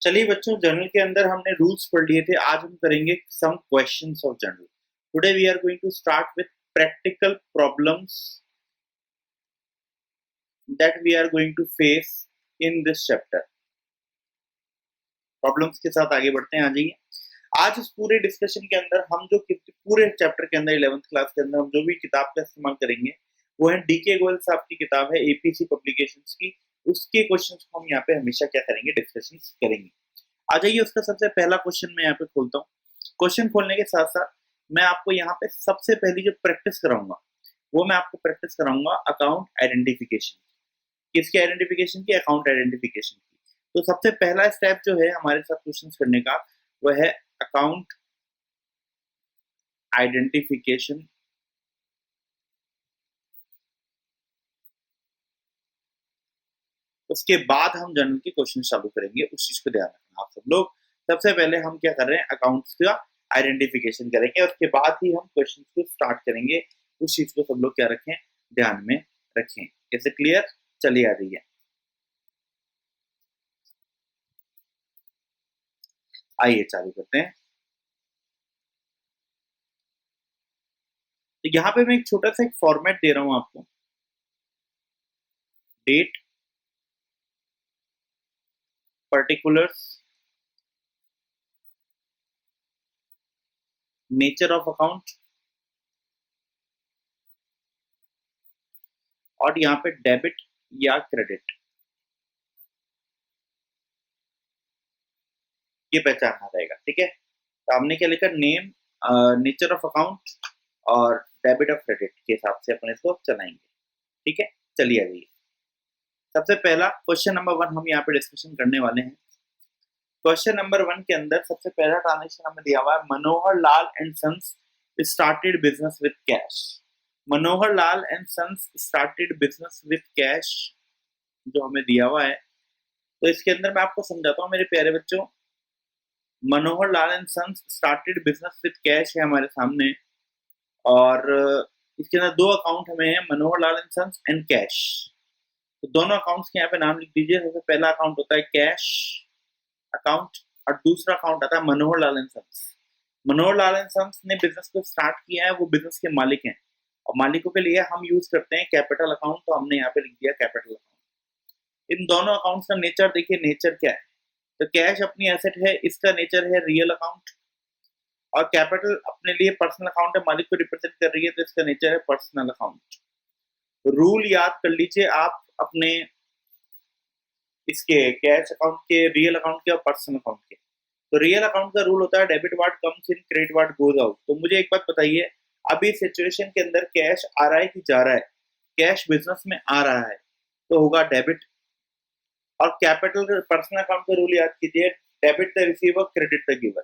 चलिए बच्चों, जर्नल के अंदर हमने रूल्स पढ़ लिए थे। आज हम करेंगे some questions of journal. Today we are going to start with practical problems that we are going to face in this chapter. Problems के साथ आगे बढ़ते हैं। आ जाइए। आज इस पूरे डिस्कशन के अंदर हम जो पूरे चैप्टर के अंदर 11th क्लास के अंदर हम जो भी किताब का इस्तेमाल करेंगे वो है डीके गोयल साहब की किताब है एपीसी पब्लिकेशंस की। उसके क्वेश्चंस को हम यहाँ पे हमेशा क्या करेंगे, डिस्कशन करेंगे। आ जाइए, उसका सबसे पहला क्वेश्चन मैं यहाँ पे खोलता हूँ। क्वेश्चन खोलने के साथ साथ मैं आपको यहाँ पे सबसे पहली जो प्रैक्टिस कराऊंगा वो मैं आपको प्रैक्टिस कराऊंगा अकाउंट आइडेंटिफिकेशन। किसकी आइडेंटिफिकेशन की? अकाउंट आइडेंटिफिकेशन की। तो सबसे पहला स्टेप जो है हमारे साथ क्वेश्चन करने का वो है अकाउंट आइडेंटिफिकेशन। उसके बाद हम जर्नल के क्वेश्चन चालू करेंगे। उस चीज को ध्यान रखना आप सब लोग। सबसे पहले हम क्या कर रहे हैं, अकाउंट्स का आइडेंटिफिकेशन करेंगे। उसके बाद ही हम क्वेश्चन को स्टार्ट करेंगे। उस चीज को सब लोग क्या रखें, ध्यान में रखें। कैसे? क्लियर? चलिए आ जाइए, आइए चालू करते हैं। तो यहाँ पे मैं एक छोटा सा एक फॉर्मेट दे रहा हूं आपको। Date, particulars, nature of account और यहाँ पे डेबिट या क्रेडिट, ये पहचानना रहेगा। ठीक है? तो हमने क्या लिखा, नेम, नेचर ऑफ अकाउंट और डेबिट ऑफ क्रेडिट के हिसाब से अपन इसको चलाएंगे। ठीक है? चलिए आ जाइए। सबसे पहला क्वेश्चन नंबर 1 हम यहाँ पे डिस्कशन करने वाले हैं। क्वेश्चन नंबर 1 के अंदर सबसे पहला ट्रांजेक्शन हमें दिया हुआ है, Manohar Lal and sons started business with cash. Manohar Lal and sons started business with cash जो हमें दिया हुआ है, तो इसके अंदर मैं आपको समझाता हूँ मेरे प्यारे बच्चों। Manohar Lal and sons started business with cash है हमारे सामने, और इसके अंदर दो अकाउंट हमें हैं, मनोहर Lal and sons and cash. तो दोनों अकाउंट्स के यहाँ पे नाम लिख दीजिए। सबसे पहला अकाउंट होता है कैश अकाउंट और दूसरा अकाउंट आता है Manohar Lal and sons. Manohar Lal and sons ने बिजनेस को स्टार्ट किया है, वो बिजनेस के मालिक हैं और मालिकों के लिए हम यूज करते हैं कैपिटल अकाउंट, तो हमने यहाँ पे लिख दिया कैपिटल अकाउंट। इन दोनों अकाउंट्स का नेचर देखिए, नेचर क्या है। तो कैश अपनी एसेट है, इसका नेचर है रियल अकाउंट, और कैपिटल अपने लिए पर्सनल अकाउंट है, मालिक को रिप्रेजेंट कर रही है, तो इसका नेचर है पर्सनल अकाउंट। रूल याद कर लीजिए आप अपने इसके कैश अकाउंट के, रियल अकाउंट के और पर्सनल अकाउंट के। तो रियल अकाउंट का रूल होता है debit what comes in, credit what goes out. तो मुझे एक बात बताइए, अभी सिचुएशन के अंदर कैश आ रहा है कि जा रहा है? कैश बिजनेस में आ रहा है तो होगा डेबिट। और कैपिटल पर्सनल अकाउंट का रूल याद कीजिए, debit the receiver, credit the giver.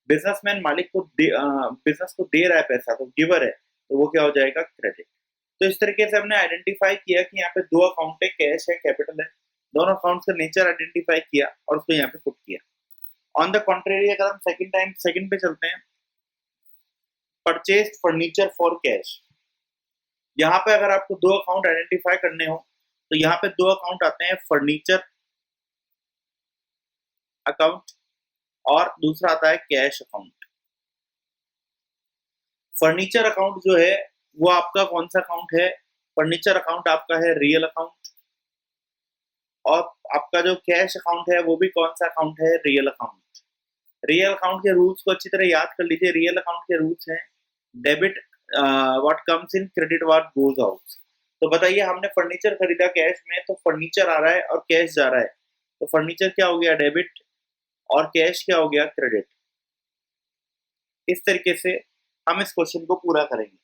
Businessman मालिक को बिजनेस को दे रहा है पैसा, तो गिवर है, तो वो क्या हो जाएगा, क्रेडिट। तो इस तरीके से हमने आइडेंटिफाई किया कि यहाँ पे दो अकाउंट है, कैश है, कैपिटल है। दोनों अकाउंट्स का नेचर आइडेंटिफाई किया और उसको यहाँ पे पुट किया। ऑन द कॉन्ट्रेरी अगर हम सेकंड पे चलते हैं, परचेज फर्नीचर फॉर कैश। यहाँ पे अगर आपको दो अकाउंट आइडेंटिफाई करने हो तो यहाँ पे दो अकाउंट आते हैं, फर्नीचर अकाउंट और दूसरा आता है कैश अकाउंट। फर्नीचर अकाउंट जो है वो आपका कौन सा अकाउंट है? फर्नीचर अकाउंट आपका है रियल अकाउंट, और आपका जो कैश अकाउंट है वो भी कौन सा अकाउंट है? Real account. रियल अकाउंट के रूल्स को अच्छी तरह याद कर लीजिए। रियल अकाउंट के रूल्स हैं debit what comes in, credit what goes out. तो बताइए, हमने फर्नीचर खरीदा कैश में, तो फर्नीचर आ रहा है और कैश जा रहा है, तो फर्नीचर क्या हो गया, डेबिट, और कैश क्या हो गया, क्रेडिट। इस तरीके से हम इस क्वेश्चन को पूरा करेंगे।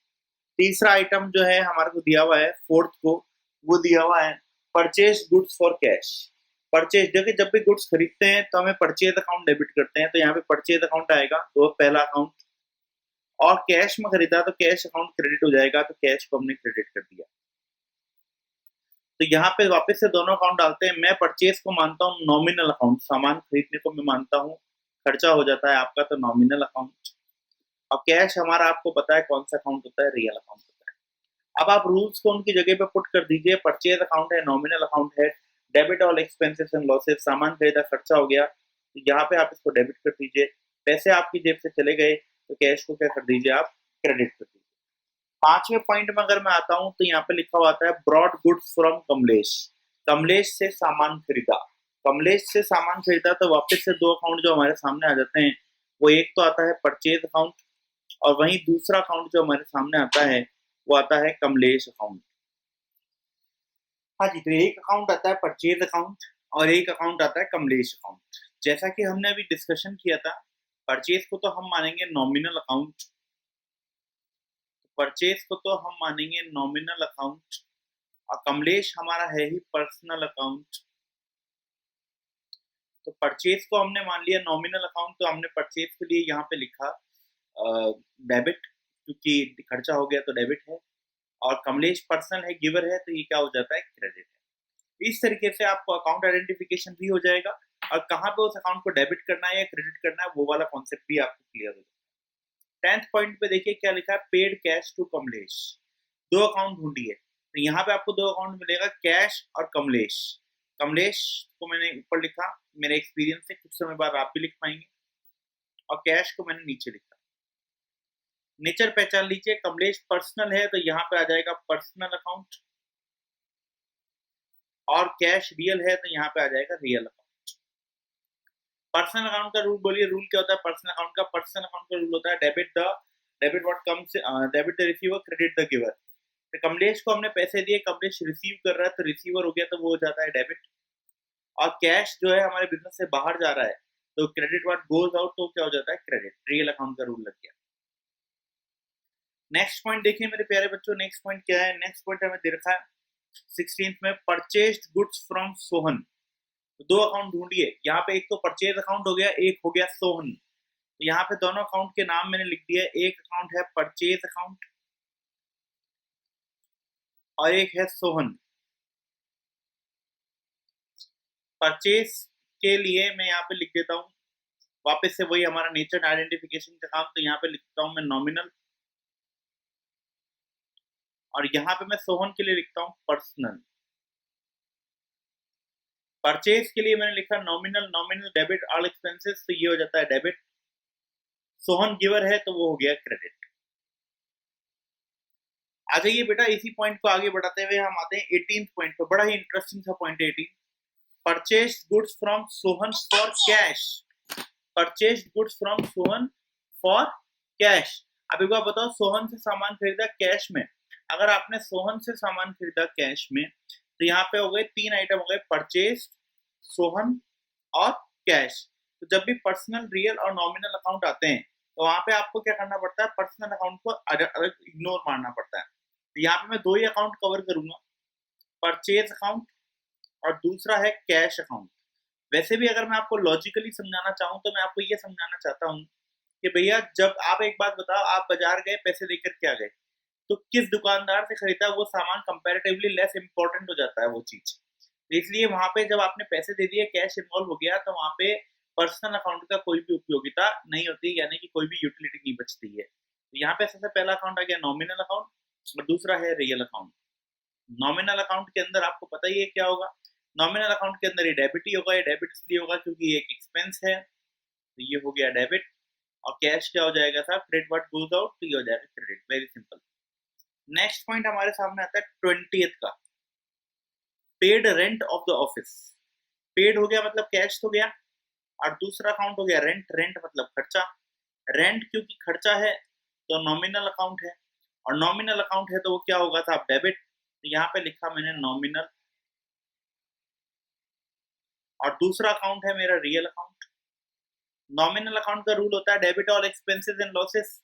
तीसरा आइटम जो है हमारे को दिया हुआ है, फोर्थ को, वो दिया हुआ है purchase goods for cash. Purchase, देखिए जब भी गुड्स खरीदते हैं तो हमें परचेज अकाउंट डेबिट करते हैं, तो यहाँ पे परचेज अकाउंट आएगा, तो पहला अकाउंट। और कैश में खरीदा तो कैश अकाउंट क्रेडिट हो जाएगा, तो कैश को हमने क्रेडिट कर दिया। तो यहाँ पे वापस से दोनों अकाउंट डालते हैं। मैं परचेज को मानता हूँ नॉमिनल अकाउंट, सामान खरीदने को मैं मानता हूँ खर्चा हो जाता है आपका, तो नॉमिनल अकाउंट। और कैश हमारा आपको पता है कौन सा अकाउंट होता है, रियल अकाउंट होता है। अब आप रूल्स को उनकी जगह पे पुट कर दीजिए। परचेज अकाउंट है, नॉमिनल अकाउंट है, debit all expenses and losses, सामान खरीदा खर्चा हो गया तो यहाँ पे आप इसको डेबिट कर दीजिए। पैसे आपकी जेब से चले गए तो कैश को क्या कर दीजिए, आप क्रेडिट कर दीजिए। पांचवें पॉइंट में अगर मैं आता हूं तो यहाँ पे लिखा हुआ आता है brought goods from Kamlesh. Kamlesh से सामान खरीदा, कमलेश से सामान खरीदा तो वापस से दो अकाउंट जो हमारे सामने आ जाते हैं। वो एक तो आता है परचेज अकाउंट और वहीं दूसरा अकाउंट जो हमारे सामने आता है वो आता है कमलेश अकाउंट। हाँ जी, तो एक अकाउंट आता है परचेज अकाउंट और एक अकाउंट आता है कमलेश अकाउंट। जैसा कि हमने अभी डिस्कशन किया था, परचेज को तो हम मानेंगे नॉमिनल अकाउंट, परचेज को तो हम मानेंगे नॉमिनल अकाउंट और कमलेश हमारा है ही पर्सनल अकाउंट। तो परचेज को हमने मान लिया नॉमिनल अकाउंट, तो हमने परचेज के लिए यहाँ पे लिखा डेबिट, क्योंकि खर्चा हो गया तो डेबिट है। और कमलेश पर्सनल है, गिवर है, तो ये क्या हो जाता है, क्रेडिट है। इस तरीके से आपको अकाउंट आइडेंटिफिकेशन भी हो जाएगा और कहाँ पे उस अकाउंट को डेबिट करना है या क्रेडिट करना है वो वाला कॉन्सेप्ट भी आपको क्लियर हो जाएगा। 10th पॉइंट पे देखिए क्या लिखा है, पेड कैश टू कमलेश। दो अकाउंट ढूंढिए, तो यहाँ पे आपको दो अकाउंट मिलेगा, कैश और कमलेश। कमलेश को मैंने ऊपर लिखा, मेरे एक्सपीरियंस से कुछ समय बाद आप भी लिख पाएंगे, और कैश को मैंने नीचे लिखा। नेचर पहचान लीजिए, कमलेश पर्सनल है तो यहाँ पे आ जाएगा पर्सनल अकाउंट, और कैश रियल है तो यहाँ पे आ जाएगा रियल अकाउंट। पर्सनल अकाउंट का रूल बोलिए, रूल क्या होता है पर्सनल अकाउंट का? पर्सनल अकाउंट का रूल होता है debit what comes, debit the receiver, credit the giver. तो कमलेश को हमने पैसे दिए, कमलेश रिसीव कर रहा है तो रिसीवर हो गया, तो वो हो जाता है डेबिट। और कैश जो है हमारे बिजनेस से बाहर जा रहा है तो क्रेडिट व्हाट गोज आउट, तो क्या हो जाता है, क्रेडिट। रियल अकाउंट का रूल लग गया। नेक्स्ट पॉइंट देखिए मेरे प्यारे बच्चों, नेक्स्ट पॉइंट क्या है? नेक्स्ट पॉइंट हमें दे रखा है 16th में, परचेज्ड गुड्स फ्रॉम सोहन। तो दो अकाउंट ढूंढिए, यहाँ पे एक तो परचेज अकाउंट हो गया, एक हो गया सोहन। तो यहाँ पे दोनों अकाउंट के नाम मैंने लिख दिया, एक अकाउंट है परचेज अकाउंट और एक है सोहन। परचेज के लिए मैं यहाँ पे लिख देता हूँ वापस से वही हमारा नेचर आइडेंटिफिकेशन का काम, तो यहाँ पे लिखता हूँ मैं नॉमिनल, और यहाँ पे मैं सोहन के लिए लिखता हूँ पर्सनल। परचेज के लिए मैंने लिखा nominal, nominal debit all expenses, तो ये हो जाता है डेबिट। सोहन गिवर है तो वो हो गया क्रेडिट। आ जाइए बेटा, इसी पॉइंट को आगे बढ़ाते हुए हम आते हैं 18th पॉइंट पे। बड़ा ही इंटरेस्टिंग सा पॉइंट है 18। Purchase goods from Sohan for cash, purchase goods from Sohan for cash. अब एक बार बताओ, सोहन से सामान खरीदा कैश में, अगर आपने सोहन से सामान खरीदा कैश में तो यहाँ पे हो गए तीन आइटम हो गए, परचेज, सोहन और कैश। तो जब भी पर्सनल, रियल और नॉमिनल अकाउंट आते हैं तो वहां पे आपको क्या करना पड़ता है, पर्सनल अकाउंट को अलग इग्नोर मारना पड़ता है। तो यहाँ पे मैं दो ही अकाउंट कवर करूंगा, परचेज अकाउंट और दूसरा है कैश अकाउंट। वैसे भी अगर मैं आपको लॉजिकली समझाना चाहूँ तो मैं आपको ये समझाना चाहता हूँ कि भैया जब आप, एक बात बताओ, आप बाजार गए, पैसे देकर के आ गए, तो किस दुकानदार से खरीदा वो सामान कंपैरेटिवली लेस इंपॉर्टेंट हो जाता है वो चीज। इसलिए वहां पे जब आपने पैसे दे दिए, कैश इन्वॉल्व हो गया, तो वहां पे पर्सनल अकाउंट का कोई भी उपयोगिता नहीं होती, यानी कि कोई भी यूटिलिटी नहीं बचती है। तो यहाँ पे सबसे पहला अकाउंट आ गया नॉमिनल अकाउंट और दूसरा है रियल अकाउंट। नॉमिनल अकाउंट के अंदर आपको पता ही है क्या होगा, नॉमिनल अकाउंट के अंदर ये डेबिट ही होगा। ये डेबिट इसलिए होगा क्योंकि ये एक एक्सपेंस है, तो ये हो गया डेबिट। और कैश क्या हो जाएगा साहब, क्रेडिट व्हाट गोज आउट, तो ये हो जाएगा credit. Very simple. Next point हमारे सामने आता है 20th का, paid rent of the office. Paid हो गया मतलब कैश तो गया, और दूसरा अकाउंट हो गया रेंट, रेंट मतलब खर्चा। रेंट क्योंकि खर्चा है तो नॉमिनल अकाउंट है, और नॉमिनल अकाउंट है तो वो क्या होगा साहब, डेबिट। तो यहाँ पे लिखा मैंने नॉमिनल, और दूसरा अकाउंट है मेरा रियल अकाउंट। नॉमिनल अकाउंट का रूल होता है debit all expenses and losses,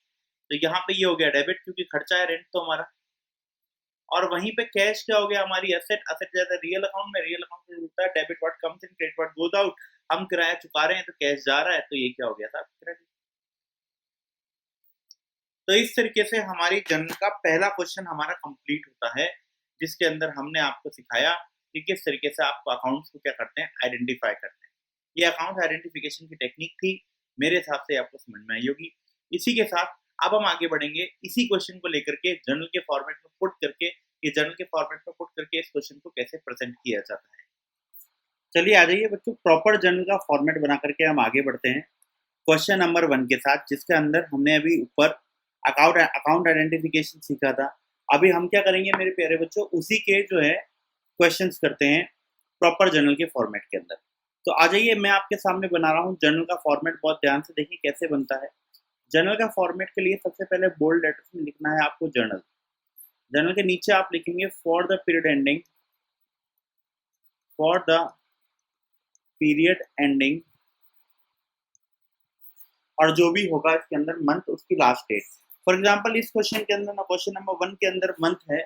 तो यहाँ पे ये हो गया डेबिट क्योंकि खर्चा है रेंट तो हमारा। और वहीं पे कैश क्या हो गया, हमारी एसेट, एसेट जाता है रियल अकाउंट में, रियल अकाउंट में होता है debit what comes in, credit what goes out. हम किराया चुका रहे हैं तो कैश जा रहा है, तो ये क्या हो गया साहब, क्रेडिट। तो इस तरीके से हमारी जर्नल का पहला क्वेश्चन हमारा कंप्लीट होता है, जिसके अंदर हमने आपको सिखाया कि किस तरीके से आप अकाउंट्स को क्या करते हैं, आइडेंटिफाई करते हैं। ये अकाउंट आइडेंटिफिकेशन की टेक्निक थी, मेरे हिसाब से आपको समझ में आई होगी। इसी के साथ अब हम आगे बढ़ेंगे इसी क्वेश्चन को लेकर के जर्नल के फॉर्मेट में पुट करके, ये जर्नल के फॉर्मेट में पुट करके इस क्वेश्चन को कैसे प्रेजेंट किया जाता है। चलिए आ जाइए बच्चों, प्रॉपर जर्नल का फॉर्मेट बना करके हम आगे बढ़ते हैं क्वेश्चन नंबर 1 के साथ, जिसके अंदर हमने अभी ऊपर अकाउंट आइडेंटिफिकेशन सीखा था। अभी हम क्या करेंगे मेरे प्यारे बच्चों, उसी के जो है क्वेश्चंस करते हैं प्रॉपर जर्नल के फॉर्मेट के अंदर। तो आ जाइए, मैं आपके सामने बना रहा हूँ जर्नल का फॉर्मेट, बहुत ध्यान से देखिए कैसे बनता है। जर्नल का फॉर्मेट के लिए सबसे पहले बोल्ड लेटर्स में लिखना है आपको जर्नल। जर्नल के नीचे आप लिखेंगे for the period ending, for the period ending, और जो भी होगा इसके अंदर मंथ, उसकी लास्ट डेट। फॉर एग्जांपल इस क्वेश्चन के अंदर ना, क्वेश्चन नंबर 1 के अंदर मंथ है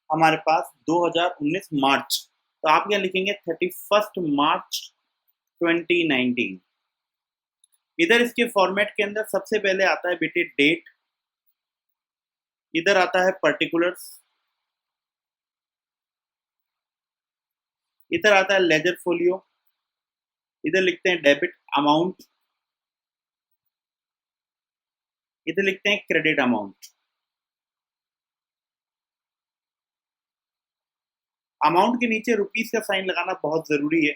हमारे पास 2019 मार्च, तो आप क्या लिखेंगे 31 मार्च 2019। इधर इसके फॉर्मेट के अंदर सबसे पहले आता है बेटे डेट, इधर आता है पर्टिकुलर्स, इधर आता है लेजर फोलियो, इधर लिखते हैं डेबिट अमाउंट, इधर लिखते हैं क्रेडिट अमाउंट। अमाउंट के नीचे रुपीस का साइन लगाना बहुत जरूरी है,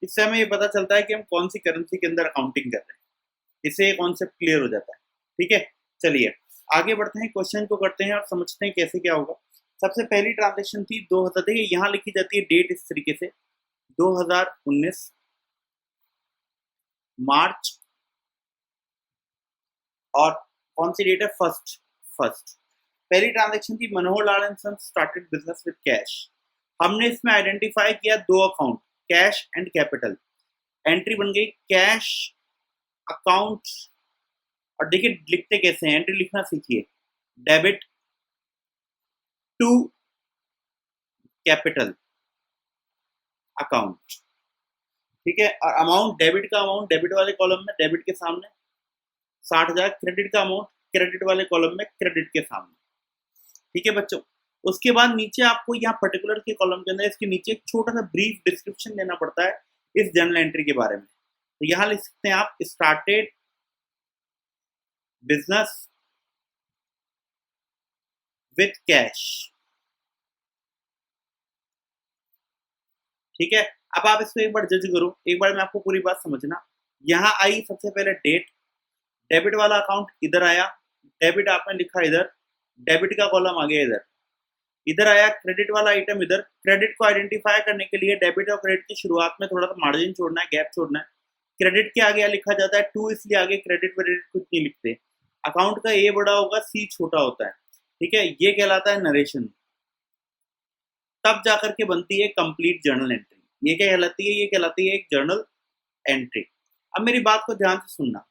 इससे हमें ये पता चलता है कि हम कौन सी करेंसी के अंदर अकाउंटिंग कर रहे हैं, इससे ये कॉन्सेप्ट क्लियर हो जाता है। ठीक है, चलिए आगे बढ़ते हैं, क्वेश्चन को करते हैं और समझते हैं कैसे क्या होगा। सबसे पहली ट्रांजेक्शन थी 2000, देखिए यहाँ लिखी जाती है डेट इस तरीके से 2019 मार्च, और कौन सी डेट है, फर्स्ट। पहली ट्रांजेक्शन थी Manohar Lal and sons started business with cash. हमने इसमें आइडेंटिफाई किया दो account, cash and capital. Entry बन गई कैश अकाउंट, और देखिए लिखते कैसे हैं, एंट्री लिखना सीखिए, डेबिट टू कैपिटल अकाउंट। ठीक है, और अमाउंट, डेबिट का अमाउंट डेबिट वाले कॉलम में डेबिट के सामने 60,000, क्रेडिट का अमाउंट क्रेडिट वाले कॉलम में क्रेडिट के सामने। ठीक है बच्चों, उसके बाद नीचे आपको यहाँ पर्टिकुलर के कॉलम के अंदर इसके नीचे एक छोटा सा ब्रीफ डिस्क्रिप्शन देना पड़ता है इस जर्नल एंट्री के बारे में। तो यहाँ लिख सकते हैं आप स्टार्टेड बिजनेस विथ कैश। ठीक है, अब आप इसको एक बार जज करो, एक बार मैं आपको पूरी बात समझना। यहाँ आई सबसे पहले डेट, डेबिट वाला अकाउंट इधर आया, डेबिट आपने लिखा इधर, डेबिट का कॉलम आ गया इधर, इधर आया क्रेडिट वाला आइटम इधर। क्रेडिट को आइडेंटिफाई करने के लिए डेबिट और क्रेडिट की शुरुआत में थोड़ा सा मार्जिन छोड़ना है, गैप छोड़ना है। क्रेडिट के आगे लिखा जाता है टू, इसलिए आगे क्रेडिट वेडिट कुछ नहीं लिखते। अकाउंट का ए बड़ा होगा, सी छोटा होता है। ठीक है, ये कहलाता है नरेशन। तब जाकर के बनती है कंप्लीट जर्नल एंट्री। ये क्या कहलाती है, ये कहलाती है एक जर्नल एंट्री। अब मेरी बात को ध्यान से सुनना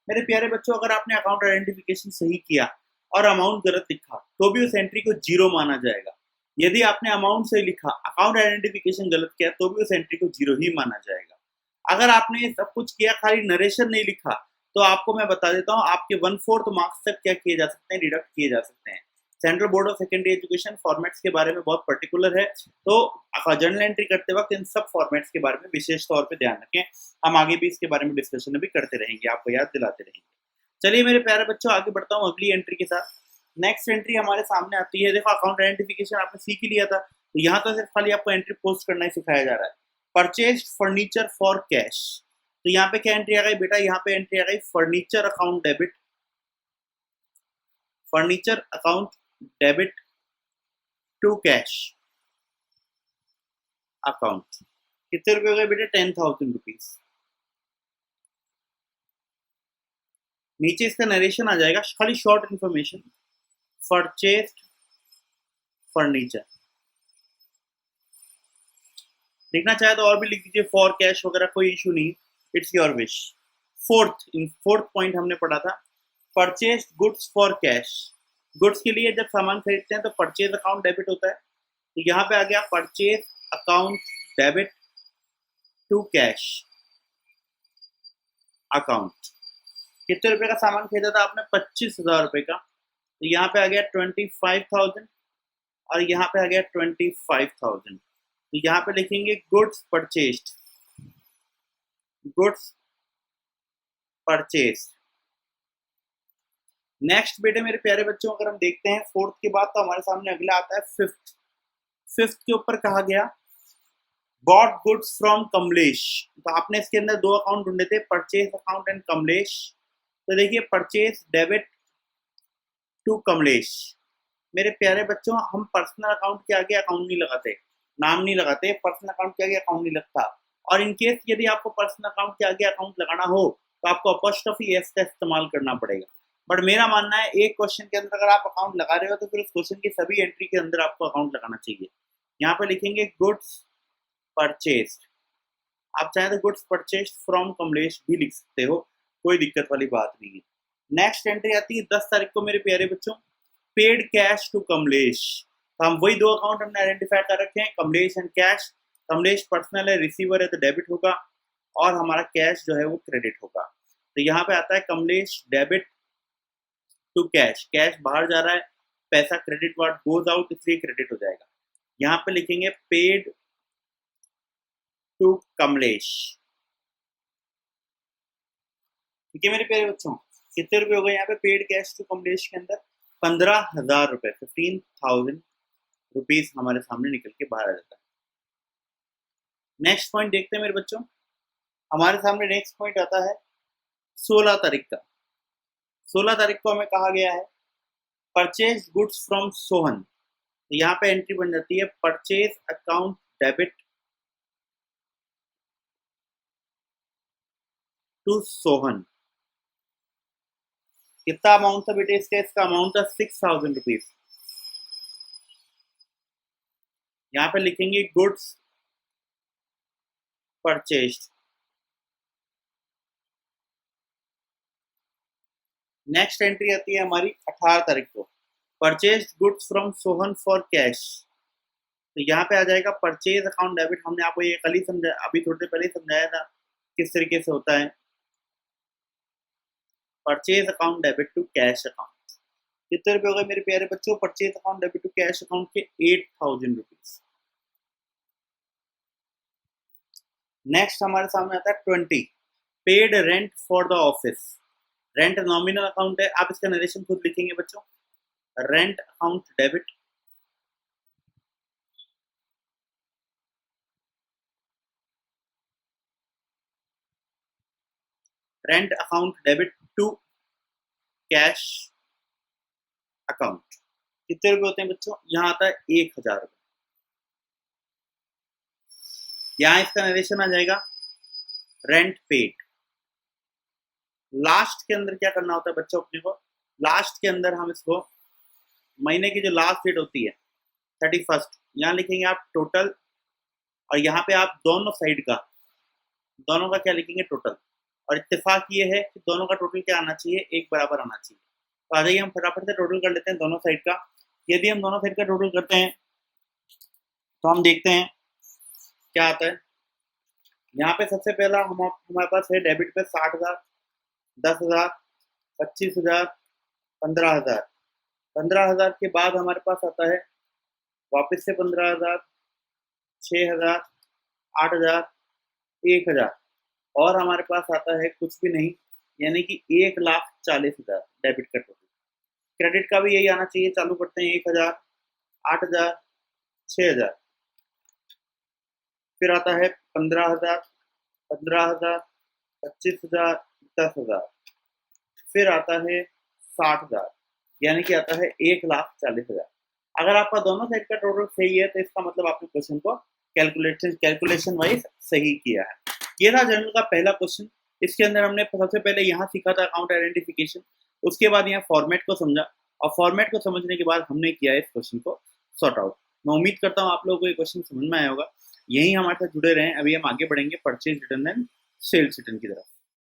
मेरे प्यारे बच्चों, अगर आपने अकाउंट आइडेंटिफिकेशन सही किया और अमाउंट गलत लिखा तो भी उस एंट्री को जीरो माना जाएगा। यदि आपने अमाउंट सही लिखा, अकाउंट आइडेंटिफिकेशन गलत किया, तो भी उस एंट्री को जीरो ही माना जाएगा। अगर आपने सब कुछ किया, खाली नरेशन नहीं लिखा, तो आपको मैं बता देता हूँ आपके 1/4 मार्क्स तक क्या किए जा सकते हैं, डिडक्ट किए जा सकते हैं। Central board of secondary education formats के बारे में बहुत पर्टिकुलर है, तो जर्नल एंट्री करते वक्त इन सब फॉर्मेट्स के बारे में विशेष तौर पे ध्यान रखें। हम आगे भी इसके बारे में डिस्कशन भी करते रहेंगे, आपको याद दिलाते रहेंगे। चलिए मेरे प्यारे बच्चों, आगे बढ़ता हूँ अगली एंट्री के साथ। नेक्स्ट एंट्री हमारे सामने आती है, देखो अकाउंट आइडेंटिफिकेशन आपने सीख ही लिया था, तो यहाँ तो सिर्फ खाली आपको एंट्री पोस्ट करना ही सिखाया जा रहा है। परचेज फर्नीचर फॉर कैश, तो यहाँ पे क्या एंट्री आ गई बेटा, यहाँ पे एंट्री आ गई furniture account debit, furniture account debit to cash account. कितने रुपए हो गए बेटे, 10,000 रुपीज। नीचे इसका नरेशन आ जाएगा, खाली शॉर्ट इंफॉर्मेशन, परचेज फर्नीचर। लिखना चाहे तो और भी लिख दीजिए, फॉर कैश वगैरह, कोई इशू नहीं, it's your wish. Fourth point हमने पढ़ा था, purchase goods for cash. Goods के लिए जब सामान खरीदते हैं तो परचेज अकाउंट डेबिट होता है, तो यहाँ पे आ गया purchase account debit to cash account. कितने रुपए का सामान खरीदा था आपने, 25,000 रुपए का, तो यहाँ पे आ गया 25,000 और यहाँ पे आ गया 25,000। तो यहाँ पे लिखेंगे goods purchased, goods purchase. Next बेटे मेरे प्यारे बच्चों, अगर हम देखते हैं फोर्थ के बाद, तो हमारे सामने अगला आता है फिफ्थ। फिफ्थ के ऊपर कहा गया बॉट गुड्स फ्रॉम कमलेश। तो आपने इसके अंदर दो अकाउंट ढूंढे थे, परचेज अकाउंट एंड कमलेश। तो देखिए, परचेज डेबिट टू कमलेश। मेरे प्यारे बच्चों, हम पर्सनल अकाउंट के आगे अकाउंट नहीं लगाते, नाम नहीं लगाते, पर्सनल अकाउंट के आगे अकाउंट नहीं लगता। और इनकेस यदि आपको पर्सनल अकाउंट के आगे अकाउंट लगाना हो तो आपको अपॉस्ट्रोफी एस का इस्तेमाल करना पड़ेगा। बट मेरा मानना है एक क्वेश्चन के अंदर अगर आप अकाउंट लगा रहे हो तो फिर उस क्वेश्चन की सभी एंट्री के अंदर आपको अकाउंट लगाना चाहिए। यहाँ पे लिखेंगे गुड्स परचेस्ड। आप चाहें तो गुड्स परचेस्ड फ्रॉम कमलेश भी लिख सकते हो, कोई दिक्कत वाली बात नहीं है। नेक्स्ट एंट्री आती है 10 तारीख को मेरे प्यारे बच्चों, पेड कैश टू कमलेश। तो हम वही दो अकाउंट हमने आइडेंटिफाई कर रखे हैं, Kamlesh and cash. Kamlesh personal है, रिसीवर है, तो डेबिट होगा, और हमारा कैश जो है वो क्रेडिट होगा। तो यहाँ पे आता है Kamlesh debit to cash. Cash बाहर जा रहा है, पैसा क्रेडिट वर्ड गोज आउट, इसलिए क्रेडिट हो जाएगा। यहाँ पे लिखेंगे पेड टू कमलेश। ठीक है मेरे प्यारे बच्चों, कितने रुपए हो गए यहाँ पे पेड कैश टू कमलेश के अंदर? 15,000 रुपए, 15,000 रुपीज हमारे सामने निकल के बाहर आ जाता है। नेक्स्ट पॉइंट देखते हैं मेरे बच्चों, हमारे सामने नेक्स्ट पॉइंट आता है 16 तारीख का। 16 तारीख को हमें कहा गया है परचेज गुड्स फ्रॉम सोहन। तो यहाँ पे एंट्री बन जाती है purchase account debit to Sohan. कितना अमाउंट था बेटे इसका? इसका अमाउंट था 6,000 रुपीज। यहाँ पे लिखेंगे गुड्स परचेज्ड। नेक्स्ट एंट्री आती है हमारी 18 तारीख को, purchase goods from Sohan for cash. तो यहाँ पे आ जाएगा परचेज अकाउंट डेबिट। हमने आपको ये कल ही समझाया, अभी थोड़ी देर पहले ही समझाया था किस तरीके से होता है purchase account debit to cash account. कितने रुपए हो गए मेरे प्यारे बच्चों purchase account debit to cash account के? 8,000 रुपीज। नेक्स्ट हमारे सामने आता है 20, paid rent for the office. Rent nominal account है, आप इसका नरेशन खुद लिखेंगे बच्चों। Rent account debit rent account debit to cash account. कितने रुपए होते हैं बच्चों? यहाँ आता है 1,000 रुपए। यहाँ इसका नरेशन आ जाएगा रेंट पेड। लास्ट के अंदर क्या करना होता है बच्चों अपने को? लास्ट के अंदर हम इसको महीने की जो लास्ट डेट होती है 31st, यहाँ लिखेंगे आप टोटल, और यहाँ पे आप दोनों साइड का, दोनों का क्या लिखेंगे? टोटल। और इत्तेफाक ये है कि दोनों का टोटल क्या आना चाहिए? एक बराबर आना चाहिए। तो आ जाइए हम फटाफट से टोटल कर लेते हैं दोनों साइड का। यदि हम दोनों साइड का टोटल करते हैं तो हम देखते हैं क्या आता है। यहाँ पे सबसे पहला हमारे पास है डेबिट पे 60,000, 10,000, 25,000, 15,000। 15,000 के बाद हमारे पास आता है वापस से 15,000, 6,000, 8,000, 1,000, और हमारे पास आता है कुछ भी नहीं, यानी कि 1,40,000 डेबिट का टोटल। क्रेडिट का भी यही आना चाहिए। चालू करते हैं 1,000, 8,000, 6,000, फिर आता है 15,000, 15,000, 25,000, 10,000, फिर आता है 60,000, यानी कि आता है 1,40,000। अगर आपका दोनों साइड का टोटल सही है तो इसका मतलब आपने क्वेश्चन को कैलकुलेशन वाइज सही किया है। ये था जनरल का पहला क्वेश्चन। इसके अंदर हमने सबसे पहले यहाँ सीखा था अकाउंट आइडेंटिफिकेशन, उसके बाद यहाँ फॉर्मेट को समझा, और फॉर्मेट को समझने के बाद हमने किया इस क्वेश्चन को सॉर्ट आउट। मैं उम्मीद करता हूँ आप लोगों को ये क्वेश्चन समझ में आया होगा। यही हमारे साथ जुड़े रहें, अभी हम आगे बढ़ेंगे purchase return and sales return की तरफ।